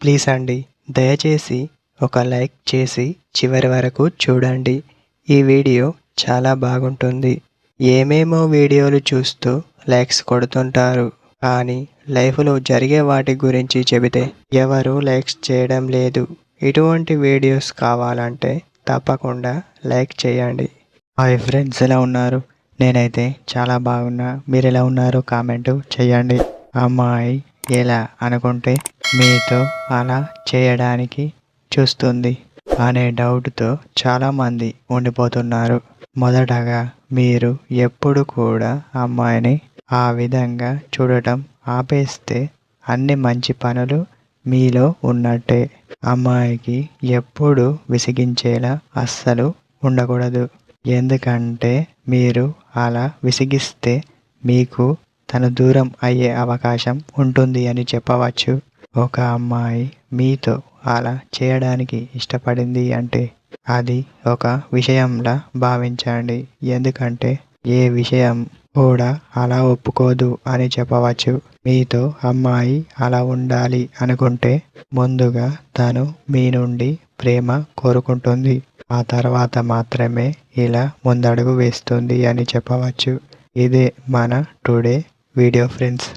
Please అండి, దయచేసి ఒక లైక్ చేసి చివరి వరకు చూడండి. ఈ వీడియో చాలా బాగుంటుంది. ఏమేమో వీడియోలు చూస్తూ లైక్స్ కొడుతుంటారు, కానీ లైఫ్లో జరిగే వాటి గురించి చెబితే ఎవరు లైక్స్ చేయడం లేదు. ఇటువంటి వీడియోస్ కావాలంటే తప్పకుండా లైక్ చేయండి. హాయ్ ఫ్రెండ్స్, ఎలా ఉన్నారు? నేనైతే చాలా బాగున్నా. మీరు ఎలా ఉన్నారో కామెంట్ చేయండి. అమ్మాయి ఎలా అనుకుంటే మీతో అలా చేయడానికి చూస్తుంది అనే డౌట్తో చాలామంది ఉండిపోతున్నారు. మొదటగా మీరు ఎప్పుడు కూడా అమ్మాయిని ఆ విధంగా చూడటం ఆపేస్తే అన్ని మంచి పనులు మీలో ఉన్నట్టే. అమ్మాయికి ఎప్పుడు విసిగించేలా అస్సలు ఉండకూడదు. ఎందుకంటే మీరు అలా విసిగిస్తే మీకు తను దూరం అయ్యే అవకాశం ఉంటుంది అని చెప్పవచ్చు. ఒక అమ్మాయి మీతో అలా చేయడానికి ఇష్టపడింది అంటే అది ఒక విషయంలా భావించండి. ఎందుకంటే ఏ విషయం కూడా అలా ఒప్పుకోదు అని చెప్పవచ్చు. మీతో అమ్మాయి అలా ఉండాలి అనుకుంటే ముందుగా తను మీ నుండి ప్రేమ కోరుకుంటుంది. ఆ తర్వాత మాత్రమే ఇలా ముందడుగు వేస్తుంది అని చెప్పవచ్చు. ఇదే మన టుడే వీడియో ఫ్రెండ్స్.